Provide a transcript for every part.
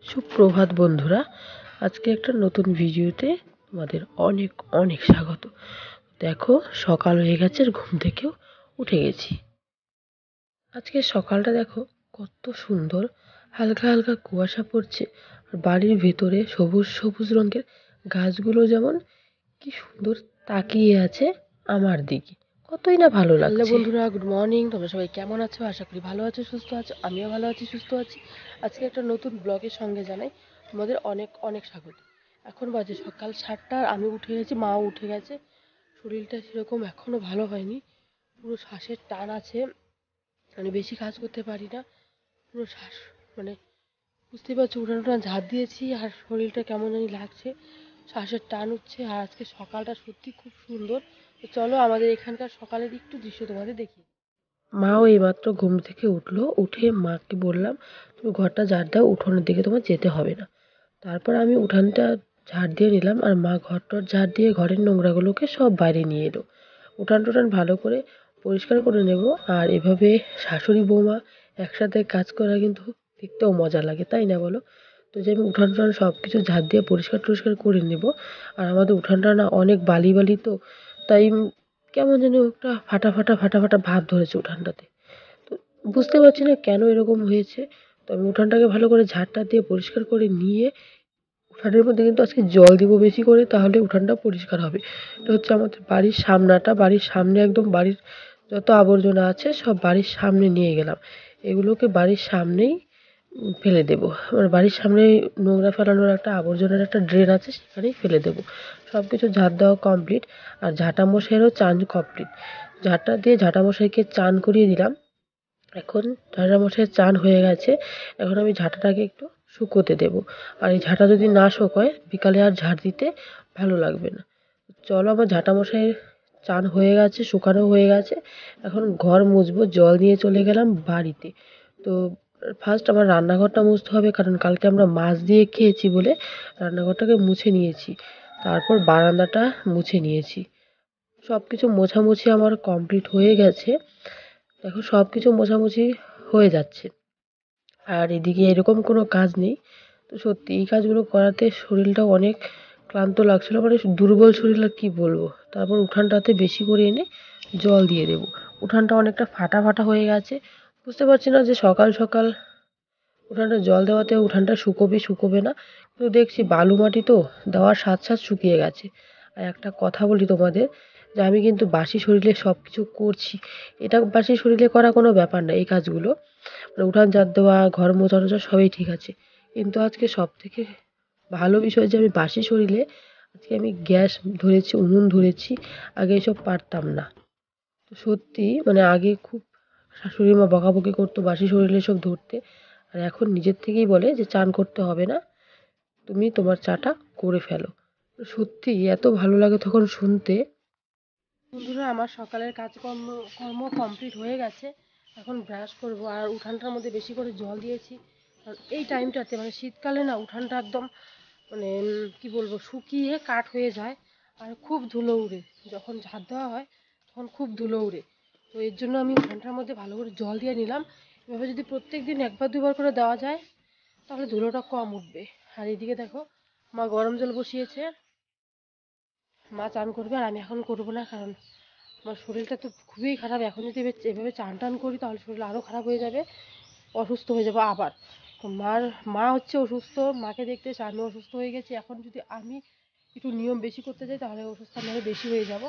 সুপ্রভাত বন্ধুরা, আজকে একটা নতুন ভিডিওতে তোমাদের অনেক অনেক স্বাগত। দেখো, সকাল হয়ে গেছে আর ঘুম থেকেও উঠে গেছি। আজকে সকালটা দেখো কত সুন্দর, হালকা হালকা কুয়াশা পড়ছে আর বাড়ির ভেতরে সবুজ সবুজ রঙের গাছগুলো যেমন কি সুন্দর তাকিয়ে আছে আমার দিকে, কতই না ভালো লাগছে। হ্যালো বন্ধুরা, গুড মর্নিং। তোমরা সবাই কেমন আছো? আশা করি ভালো আছো, সুস্থ আছো। আমিও ভালো আছি, সুস্থ আছি। আজকে একটা নতুন ব্লগের সঙ্গে জানাই তোমাদের অনেক অনেক স্বাগত। এখন বাজে সকাল 7টা, আমি উঠে গেছি, মাও উঠে গেছে। শরীরটা সেরকম এখনো ভালো হয়নি, পুরো শ্বাসের টান আছে, মানে বেশি কাজ করতে পারি না, পুরো শ্বাস মানে বুঝতেই পারছো, উঠান উঠান ঝাঁপ দিয়েছি আর শরীরটা কেমন জানি লাগছে, শ্বাসের টান উঠছে। আর আজকে সকালটা সত্যি খুব সুন্দর। তো চলো আমাদের এখানকার সকালের একটু দৃশ্য তোমাদের দেখি। মাও এইমাত্র ঘুম থেকে উঠলো, উঠে মাকে বললাম তুমি ঘরটা ঝাড় দাও, উঠোনের দিকে তোমার যেতে হবে না। তারপর আমি উঠানটা ঝাড় দিয়ে নিলাম আর মা ঘরটার ঝাড় দিয়ে ঘরের নোংরাগুলোকে সব বাইরে নিয়ে এলো। উঠান টুঠান ভালো করে পরিষ্কার করে নেব। আর এভাবে শাশুড়ি বৌমা একসাথে কাজ করা কিন্তু দেখতেও মজা লাগে, তাই না বলো? তো যে আমি উঠান টুঠান সব কিছু ঝাড় দিয়ে পরিষ্কার টরিষ্কার করে নেব। আর আমাদের উঠানটা না অনেক বালি বালি, তো তাই কেমন যেন একটা ফাটা ফাটা ফাটা ফাটা ভাব ধরেছে উঠানটাতে। তো বুঝতে পারছি না কেন এরকম হয়েছে। তো আমি উঠানটাকে ভালো করে ঝাড়টা দিয়ে পরিষ্কার করে নিয়ে উঠানের মধ্যে কিন্তু আজকে জল দিব বেশি করে, তাহলে উঠানটা পরিষ্কার হবে। এটা হচ্ছে আমাদের বাড়ির সামনাটা, বাড়ির সামনে একদম বাড়ির যত আবর্জনা আছে সব বাড়ির সামনে নিয়ে গেলাম। এগুলোকে বাড়ির সামনেই ফেলে দেবো। আমার বাড়ির সামনে নোংরা ফেলানোর একটা আবর্জনার একটা ড্রেন আছে, সেখানেই ফেলে দেবো। সব কিছু ঝাড় দেওয়া কমপ্লিট আর ঝাঁটা মশাইয়েরও চান কমপ্লিট। ঝাঁটা দিয়ে ঝাঁটা মশাইকে চান করিয়ে দিলাম। এখন ঝাঁটা মশাইয়ের চান হয়ে গেছে, এখন আমি ঝাঁটাটাকে একটু শুকোতে দেব। আর এই ঝাঁটা যদি না শুকোয় বিকালে আর ঝাড় দিতে ভালো লাগবে না। চলো, আমার ঝাঁটা মশাইয়ের চান হয়ে গেছে, শুকানো হয়ে গেছে। এখন ঘর মুছবো, জল নিয়ে চলে গেলাম বাড়িতে। তো ফার্স্ট আমার রান্নাঘরটা মুছতে হবে, কারণ কালকে আমরা মাছ দিয়ে খেয়েছি বলে রান্নাঘরটাকে মুছে নিয়েছি। তারপর বারান্দাটা মুছে নিয়েছি। সব কিছু মোছামুছি আমার কমপ্লিট হয়ে গেছে। দেখো, সব কিছু মোছামুছি হয়ে যাচ্ছে আর এদিকে এরকম কোনো কাজ নেই। তো সত্যি এই কাজগুলো করাতে শরীরটাও অনেক ক্লান্ত লাগছিল, মানে দুর্বল শরীর আর কি বলবো। তারপর উঠানটাতে বেশি করে এনে জল দিয়ে দেবো। উঠানটা অনেকটা ফাটা ফাটা হয়ে গেছে, বুঝতে পারছি না যে সকাল সকাল উঠানটা জল দেওয়াতে উঠানটা শুকোবে শুকোবে না। কিন্তু দেখছি বালু মাটি তো, দেওয়ার সাথে সাথে শুকিয়ে গেছে। আর একটা কথা বলি তোমাদের, যে আমি কিন্তু বাসি শরীরে সব কিছু করছি। এটা বাসি শরীরে করা কোনো ব্যাপার না, এই কাজগুলো মানে উঠান ঝাড় দেওয়া, ঘর মোছা টোছা সবই ঠিক আছে। কিন্তু আজকে সব থেকে ভালো বিষয় যে আমি বাসি শরীরে আজকে আমি গ্যাস ধরেছি, উনুন ধরেছি। আগে এসব পারতাম না। তো সত্যি মানে আগে খুব শাশুড়ি মা বকাবকি করতো বাসি শরীরে সব ধরতে। আর এখন নিজের থেকেই বলে যে চান করতে হবে না, তুমি তোমার চাটা করে ফেলো। সত্যি এত ভালো লাগে তখন শুনতে। বন্ধুরা, আমার সকালের কাজকর্ম কর্ম কমপ্লিট হয়ে গেছে। এখন ব্রাশ করব আর উঠানটার মধ্যে বেশি করে জল দিয়েছি। কারণ এই টাইমটাতে মানে শীতকালে না উঠানটা একদম মানে কি বলবো, শুকিয়ে কাঠ হয়ে যায় আর খুব ধুলো উড়ে। যখন ঝাড় দেওয়া হয় তখন খুব ধুলো উড়ে। তো এর জন্য আমি উঠানটার মধ্যে ভালো করে জল দিয়ে নিলাম। এভাবে যদি প্রত্যেক দিন একবার দুবার করে দেওয়া যায় তাহলে ধুলোটা কম উঠবে। আর এদিকে দেখো, মা গরম জল বসিয়েছে, মা চান করবে আর আমি এখন করবো না, কারণ আমার শরীরটা তো খুবই খারাপ। এখন যদি এভাবে চান টান করি তাহলে শরীর আরও খারাপ হয়ে যাবে, অসুস্থ হয়ে যাবো আবার। তো মা হচ্ছে অসুস্থ, মাকে দেখতে এসে আমি অসুস্থ হয়ে গেছি। এখন যদি আমি একটু নিয়ম বেশি করতে যাই তাহলে অসুস্থ আমি আরও বেশি হয়ে যাব।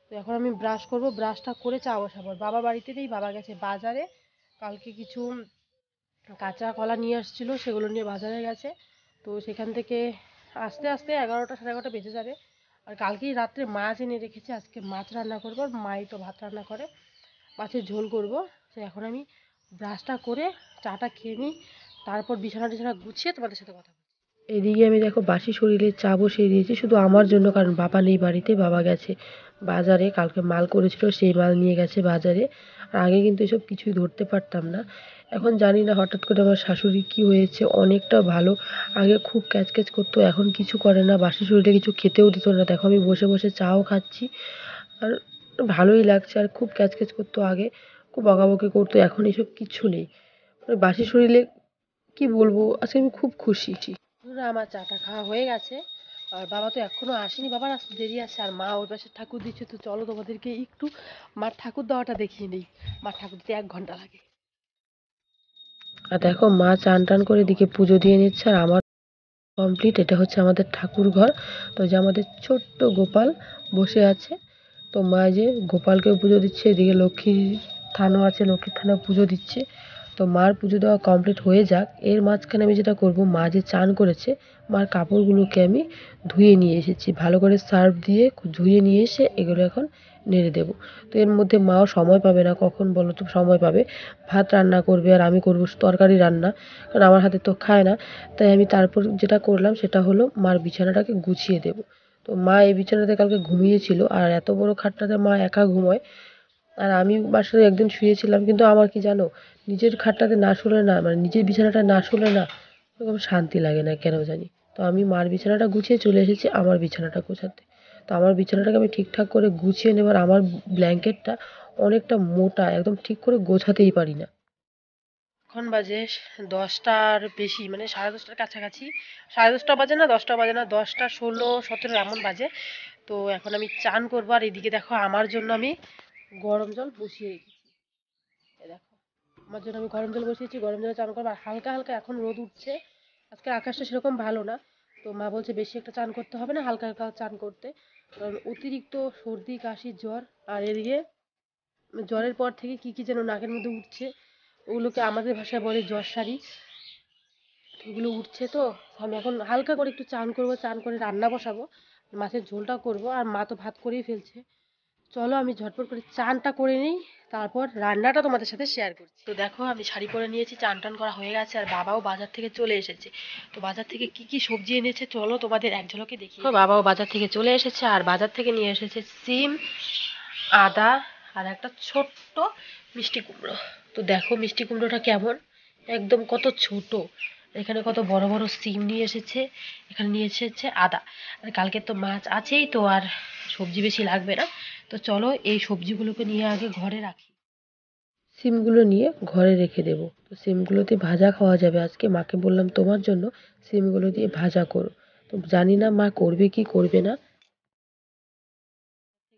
তো এখন আমি ব্রাশ করব, ব্রাশটা করে চা বসাবো। বাবা বাড়িতে নেই, বাবা গেছে বাজারে। কালকে কিছু কাঁচা কলা নিয়ে আসছিল, সেগুলো নিয়ে বাজারে গেছে। তো সেখান থেকে আস্তে আস্তে 11টা সাড়ে 11টা বেজে যাবে। আর কালকেই রাত্রে মাছ এনে রেখেছে, আজকে মাছ রান্না করবো। আর মাই তো ভাত রান্না করে, মাছের ঝোল করব। তো এখন আমি ব্রাশটা করে চাটা খেয়ে নিই, তারপর বিছানা টিছানা গুছিয়ে তোমাদের সাথে কথা বলছি। এদিকে আমি দেখো বাসি শরীরে চা বসিয়ে দিয়েছি শুধু আমার জন্য, কারণ বাবা নেই বাড়িতে, বাবা গেছে বাজারে। কালকে মাল করেছিল, সেই মাল নিয়ে গেছে বাজারে। আর আগে কিন্তু এসব কিছুই ধরতে পারতাম না। এখন জানি না হঠাৎ করে আমার শাশুড়ি কি হয়েছে, অনেকটা ভালো। আগে খুব ক্যাচ ক্যাচ করতো, এখন কিছু করে না, বাসি শরীরে কিছু খেতেও দিত না। দেখো আমি বসে বসে চাও খাচ্ছি আর ভালোই লাগছে। আর খুব ক্যাচ ক্যাচ করতো আগে, খুব বকাবকি করতো, এখন এসব কিচ্ছু নেই। মানে বাসি শরীরে কি বলবো, আজকে আমি খুব খুশি। আমার চাটা খাওয়া হয়ে গেছে, আর বাবা তো এখনো আসেনি, বাবার আসতে দেরি আছে। আর মা ওর পাশে ঠাকুর দিচ্ছে, তো চলো তোমাদেরকে একটু মার ঠাকুর দেওয়াটা দেখিয়ে নেই। মার ঠাকুর দিতে 1 ঘন্টা লাগে। আর দেখো মা চান টান করে দিকে পুজো দিয়ে নিচ্ছে, আর আমার কমপ্লিট। এটা হচ্ছে আমাদের ঠাকুর ঘর। তো যে আমাদের ছোট্ট গোপাল বসে আছে, তো মা যে গোপালকেও পুজো দিচ্ছে, এদিকে লক্ষ্মীর থানও আছে, লক্ষ্মীর থানেও পুজো দিচ্ছে। তো মার পুজো দেওয়া কমপ্লিট হয়ে যাক, এর মাঝখানে আমি যেটা করব, মা যে চান করেছে মার কাপড়গুলোকে আমি ধুয়ে নিয়ে এসেছি, ভালো করে সার্ফ দিয়ে ধুয়ে নিয়ে এসে এগুলো এখন নেড়ে দেবো। তো এর মধ্যে মাও সময় পাবে না, কখন বলো তো সময় পাবে? ভাত রান্না করবে আর আমি করবো তরকারি রান্না, কারণ আমার হাতে তো খায় না। তাই আমি তারপর যেটা করলাম সেটা হলো মার বিছানাটাকে গুছিয়ে দেবো। তো মা এই বিছানাতে কালকে ঘুমিয়েছিল, আর এত বড় খাটটাতে মা একা ঘুমোয়। আর আমি মার সাথে একদিন শুয়েছিলাম, কিন্তু আমার কি জানো, নিজের খাটটাতে না শুলে না, মানে নিজের বিছানাটা না শুলে না এরকম শান্তি লাগে না কেন জানি। তো আমি মার বিছানাটা গুছিয়ে চলে এসেছি আমার বিছানাটা গোছাতে। তো আমার বিছানাটাকে আমি ঠিকঠাক করে গুছিয়ে নেবার, আমার ব্ল্যাঙ্কেটটা অনেকটা মোটা, একদম ঠিক করে গোছাতেই পারি না। এখন বাজে 10টার বেশি, মানে 10:30টার কাছাকাছি। 10:30টা বাজে না, 10টা বাজে না, 10টা 16 17 এমন বাজে। তো এখন আমি চান করবো, আর এদিকে দেখো আমার জন্য আমি গরম জল বসিয়ে রেখেছি। এই দেখো, আমার জন্য আমি গরম জল বসিয়েছি, গরম জলে চান করবো। আর হালকা হালকা এখন রোদ উঠছে, আজকে আকাশটা সেরকম ভালো না। তো মা বলছে বেশি একটা চান করতে হবে না, হালকা হালকা চান করতে, কারণ অতিরিক্ত সর্দি কাশি জ্বর। আর এদিকে জ্বরের পর থেকে কি কি যেন নাকের মধ্যে উঠছে, ওগুলোকে আমাদের ভাষায় বলে জ্বরসারি। ওগুলো উঠছে, তো আমি এখন হালকা করে একটু চান করবো, চান করে রান্না বসাবো, মাছের ঝোলটা করব। আর মা তো ভাত করেই ফেলছে। চলো আমি ঝটপট করে চানটা করে নিই, তারপর রান্নাটা তোমাদের সাথে শেয়ার করছি। তো দেখো আমি শাড়ি পরে নিয়েছি, চান টান করা হয়ে গেছে, আর বাবাও বাজার থেকে চলে এসেছে। তো বাজার থেকে কি কি সবজি এনেছে চলো তোমাদের এক ঝলকে দেখি। বাবাও বাজার থেকে চলে এসেছে, আর বাজার থেকে নিয়ে এসেছে সিম, আদা, আর একটা ছোট্ট মিষ্টি কুমড়ো। তো দেখো মিষ্টি কুমড়োটা কেমন, একদম কত ছোট। এখানে কত বড় বড় সিম নিয়ে এসেছে, এখানে নিয়ে এসেছে আদা। আর কালকে তো মাছ আছেই, তো আর সবজি বেশি লাগবে না। তো চলো এই সবজিগুলোকে নিয়ে আগে ঘরে রাখি, সিমগুলো নিয়ে ঘরে রেখে দেবো। তো সিমগুলো দিয়ে ভাজা খাওয়া যাবে আজকে। মাকে বললাম তোমার জন্য সিমগুলো দিয়ে ভাজা করো, তো জানি না মা করবে কি করবে না।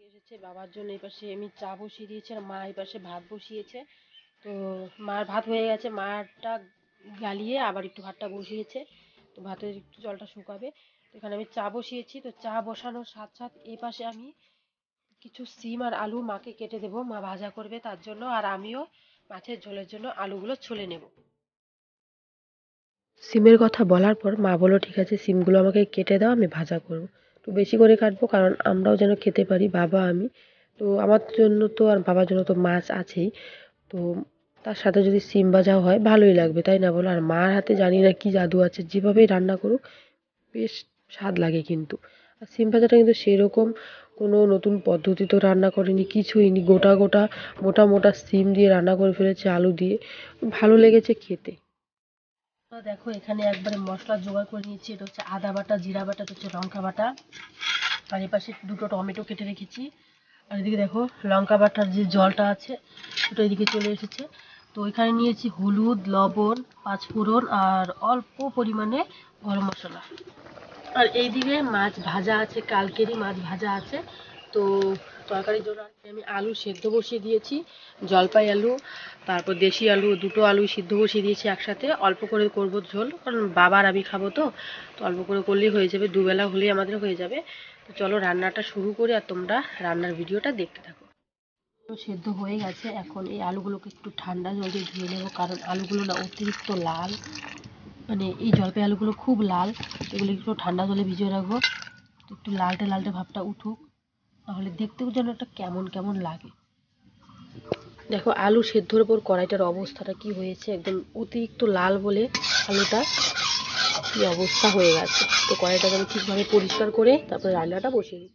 এসেছে বাবার জন্য, এই পাশে আমি চা বসিয়ে দিয়েছি, আর মা এই পাশে ভাত বসিয়েছে। তো মার ভাত হয়ে গেছে, মারটা গালিয়ে আবার একটু ভাতটা বসিয়েছে। তো ভাতের একটু জলটা শুকাবে। তো এখানে আমি চা বসিয়েছি, তো চা বসানোর সাথে সাথে এই পাশে আমি কিছু সিম আর আলু মাকে কেটে দেবো, মা ভাজা করবে তার জন্য। আর আমিও মাছের ঝোলের জন্য আলুগুলো ছুলে নেব। সিমের কথা বলার পর মা বলল ঠিক আছে সিমগুলো আমাকে কেটে দাও, আমি ভাজা করব। একটু বেশি করে কাটবো, কারণ আমরাও যেন খেতে পারি, বাবা আমি। তো আমার জন্য তো আর বাবার জন্য তো মাছ আছেই। তো তার সাথে যদি সিম ভাজাও হয় ভালোই লাগবে, তাই না বলো? আর মার হাতে জানি না কি জাদু আছে, যেভাবেই রান্না করুক বেশ স্বাদ লাগে কিন্তু। আর সিম ভাজাটা কিন্তু সেরকম কোনো নতুন পদ্ধতিতেও রান্না করেনি, কিছুই নি, গোটা গোটা মোটা মোটা সিম দিয়ে রান্না করে ফেলেছে আলু দিয়ে, ভালো লেগেছে খেতে। দেখো এখানে একবারে মশলা জোগাড় করে নিয়েছি, এটা হচ্ছে আদা বাটা, জিরা বাটা, এটা হচ্ছে লঙ্কা বাটা, আর এপাশে দুটো টমেটো কেটে রেখেছি। আর এদিকে দেখো লঙ্কা বাটার যে জলটা আছে ওটা এদিকে চলে এসেছে। তো এখানে নিয়েছি হলুদ, লবণ, পাঁচফোড়ন, আর অল্প পরিমাণে গরম মশলা। আর এইদিকে মাছ ভাজা আছে, কালকেরই মাছ ভাজা আছে। তো তরকারির জন্য আমি আলু সেদ্ধ বসিয়ে দিয়েছি, জলপাই আলু, তারপর দেশি আলু, দুটো আলু সিদ্ধ বসিয়ে দিয়েছি একসাথে। অল্প করে করবো ঝোল, কারণ বাবার আমি খাবো, তো তো অল্প করে করলেই হয়ে যাবে, দুবেলা হলেই আমাদের হয়ে যাবে। তো চলো রান্নাটা শুরু করি, আর তোমরা রান্নার ভিডিওটা দেখতে থাকো। সেদ্ধ হয়ে গেছে, এখন এই আলুগুলোকে একটু ঠান্ডা জল দিয়ে ধুয়ে নেবো, কারণ আলুগুলো না অতিরিক্ত লাল, মানে এই জলপাই আলুগুলো খুব লাল। এগুলো একটু ঠান্ডা জলে ভিজিয়ে রাখবো, একটু লালটে লালটে ভাবটা উঠুক, তাহলে দেখতেও যেন একটা কেমন কেমন লাগে। দেখো আলু সেদ্ধর পর কড়াইটার অবস্থাটা কি হয়েছে, একদম অতিরিক্ত লাল বলে আলুটা কি অবস্থা হয়ে গেছে। তো কড়াইটাকে আমি ঠিকভাবে পরিষ্কার করে তারপরে রান্নাটা বসিয়ে দিই।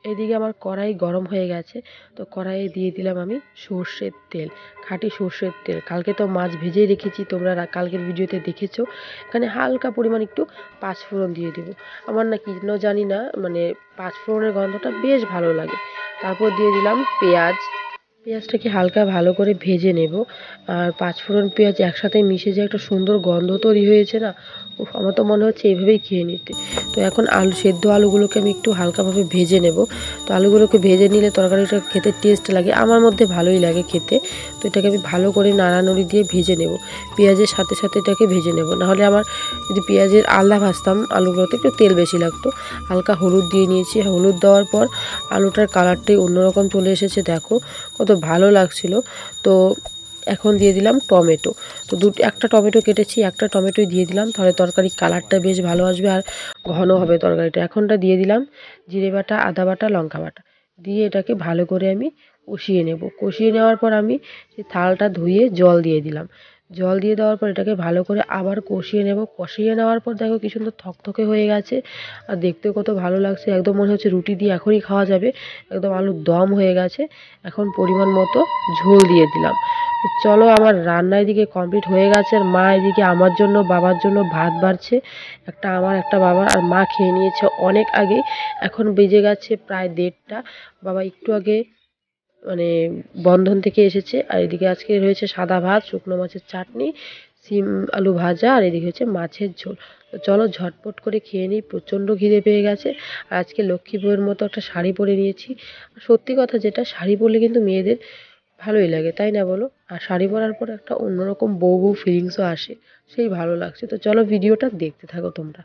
এদিকে আমার কড়াই গরম হয়ে গেছে, তো কড়াইয়ে দিয়ে দিলাম আমি সর্ষের তেল, খাঁটি সর্ষের তেল। কালকে তো মাছ ভেজে রেখেছি, তোমরা কালকের ভিডিওতে দেখেছো। এখানে হালকা পরিমাণ একটু পাঁচফোড়ন দিয়ে দেবো। আমার না কি জানি না, মানে পাঁচফোড়নের গন্ধটা বেশ ভালো লাগে। তারপর দিয়ে দিলাম পেঁয়াজ, পেঁয়াজটাকে হালকা ভালো করে ভেজে নেব। আর পাঁচফোড়ন পেঁয়াজ একসাথে মিশে যে একটা সুন্দর গন্ধ তৈরি হয়েছে না, আমার তো মনে হচ্ছে এইভাবেই খেয়ে নিতে। তো এখন সেদ্ধ আলুগুলোকে আমি একটু হালকাভাবে ভেজে নেব। তো আলুগুলোকে ভেজে নিলে তরকারিটা খেতে টেস্ট লাগে, আমার মধ্যে ভালোই লাগে খেতে। তো এটাকে আমি ভালো করে নাড়ানুড়ি দিয়ে ভেজে নেব, পেঁয়াজের সাথে সাথে এটাকে ভেজে নেব। নাহলে আমার যদি পেঁয়াজের আলাদা ভাজতাম আলুগুলোতে একটু তেল বেশি লাগতো। হালকা হলুদ দিয়ে নিয়েছি, হলুদ দেওয়ার পর আলুটার কালারটাই অন্যরকম চলে এসেছে, দেখো কত ভালো লাগছিল। তো এখন দিয়ে দিলাম টমেটো। তো একটা টমেটো কেটেছি, একটা টমেটোই দিয়ে দিলাম, তাহলে তরকারির কালারটা বেশ ভালো আসবে আর ঘন হবে তরকারিটা। এখনটা দিয়ে দিলাম জিরে বাটা, আদা বাটা, লঙ্কা বাটা দিয়ে এটাকে ভালো করে আমি কষিয়ে নেব। কষিয়ে নেওয়ার পর আমি সেই থালটা ধুয়ে জল দিয়ে দিলাম। জল দিয়ে দেওয়ার পর এটাকে ভালো করে আবার কষিয়ে নেব। কষিয়ে নেওয়ার পর দেখো কি সুন্দর থকথকে হয়ে গেছে আর দেখতেও কত ভালো লাগছে, একদম মনে হচ্ছে রুটি দিয়ে এখনই খাওয়া যাবে। একদম আলুর দম হয়ে গেছে। এখন পরিমাণ মতো ঝোল দিয়ে দিলাম। তো চলো, আমার রান্না এদিকে কমপ্লিট হয়ে গেছে আর মা এদিকে আমার জন্য বাবার জন্য ভাত বাড়ছে। একটা আমার, একটা বাবার। আর মা খেয়ে নিয়েছে অনেক আগে। এখন বেজে গেছে প্রায় 1:30টা। বাবা একটু আগে মানে বন্ধন থেকে এসেছে। আর এদিকে আজকে রয়েছে সাদা ভাত, শুকনো মাছের চাটনি, সিম আলু ভাজা, আর এদিকে হচ্ছে মাছের ঝোল। তো চলো ঝটপট করে খেয়ে নিই, প্রচণ্ড খিদে পেয়ে গেছে। আর আজকে লক্ষ্মী বউয়ের মতো একটা শাড়ি পরে নিয়েছি। আর সত্যি কথা যেটা, শাড়ি পরলে কিন্তু মেয়েদের ভালোই লাগে, তাই না বলো? আর শাড়ি পরার পর একটা অন্যরকম বউ বউ ফিলিংসও আসে, সেই ভালো লাগছে। তো চলো ভিডিওটা দেখতে থাকো তোমরা।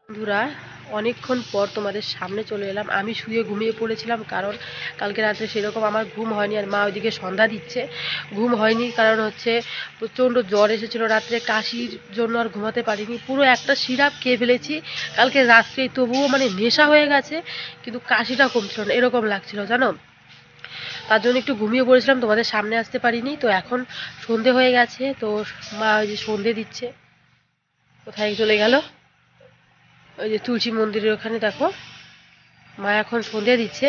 বন্ধুরা, অনেকক্ষণ পর তোমাদের সামনে চলে এলাম। আমি শুয়ে ঘুমিয়ে পড়েছিলাম, কারণ কালকে রাত্রে সেরকম আমার ঘুম হয়নি। আর মা ওইদিকে সন্ধ্যা দিচ্ছে। ঘুম হয়নি কারণ হচ্ছে প্রচণ্ড জ্বর এসেছিলো রাত্রে, কাশির জন্য আর ঘুমাতে পারিনি। পুরো একটা সিরাপ খেয়ে ফেলেছি কালকে রাত্রে, তবুও মানে নেশা হয়ে গেছে, কিন্তু কাশিটা কমছিল না, এরকম লাগছিল জানো। তার জন্য একটু ঘুমিয়ে পড়েছিলাম, তোমাদের সামনে আসতে পারিনি। তো এখন সন্ধে হয়ে গেছে, তো মা ওই যে সন্ধে দিচ্ছে। কোথায় চলে গেল? ওই যে তুলসী মন্দিরের ওখানে দেখো, মা এখন সন্ধে দিচ্ছে।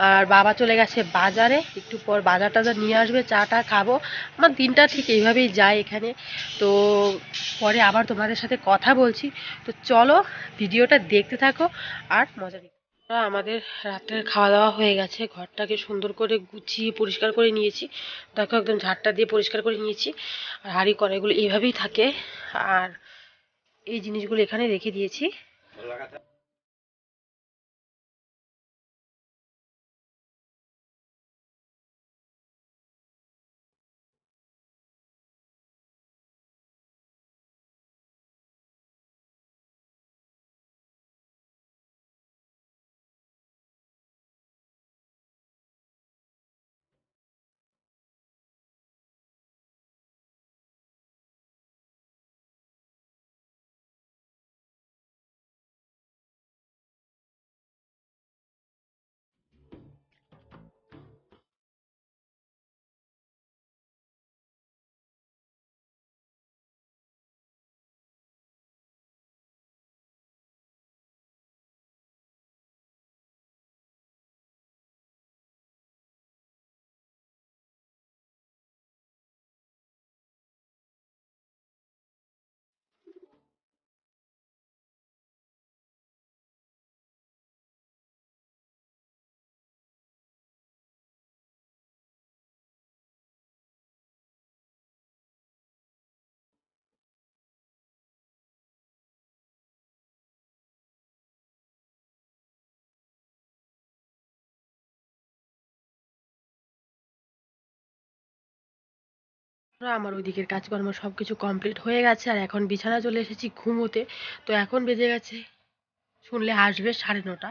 আর বাবা চলে গেছে বাজারে, একটু পর বাজার টাজার নিয়ে আসবে, চা টা খাবো। আমার দিনটা ঠিক এইভাবেই যায় এখানে। তো পরে আবার তোমাদের সাথে কথা বলছি। তো চলো ভিডিওটা দেখতে থাকো আর মজা নিতে। আমাদের রাতের খাওয়া দাওয়া হয়ে গেছে, ঘরটাকে সুন্দর করে গুছিয়ে পরিষ্কার করে নিয়েছি। দেখো একদম ঝাড়টা দিয়ে পরিষ্কার করে নিয়েছি। আর হাঁড়ি কড়াইগুলো এইভাবেই থাকে। আর এই জিনিসগুলো এখানে রেখে দিয়েছি। আমার ওইদিকের কাজকর্ম সবকিছু কমপ্লিট হয়ে গেছে, আর এখন বিছানা চলে এসেছি ঘুমোতে। তো এখন বেজে গেছে, শুনলে হাসবে, 9:30।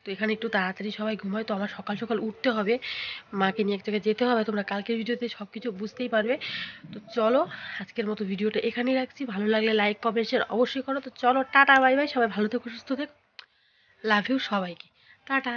তো এখানে একটু তাড়াতাড়ি সবাই ঘুমায়, তো আমার সকাল সকাল উঠতে হবে, মাকে নিয়ে এক জায়গায় যেতে হবে। তোমরা কালকের ভিডিওতে সব কিছু বুঝতেই পারবে। তো চলো আজকের মতো ভিডিওটা এখানেই রাখছি। ভালো লাগলে লাইক কমেন্ট শেয়ার অবশ্যই করো। তো চলো টাটা বাই বাই, সবাই ভালো থেকো, সুস্থ থেকো। লাভ ইউ সবাইকে। টাটা।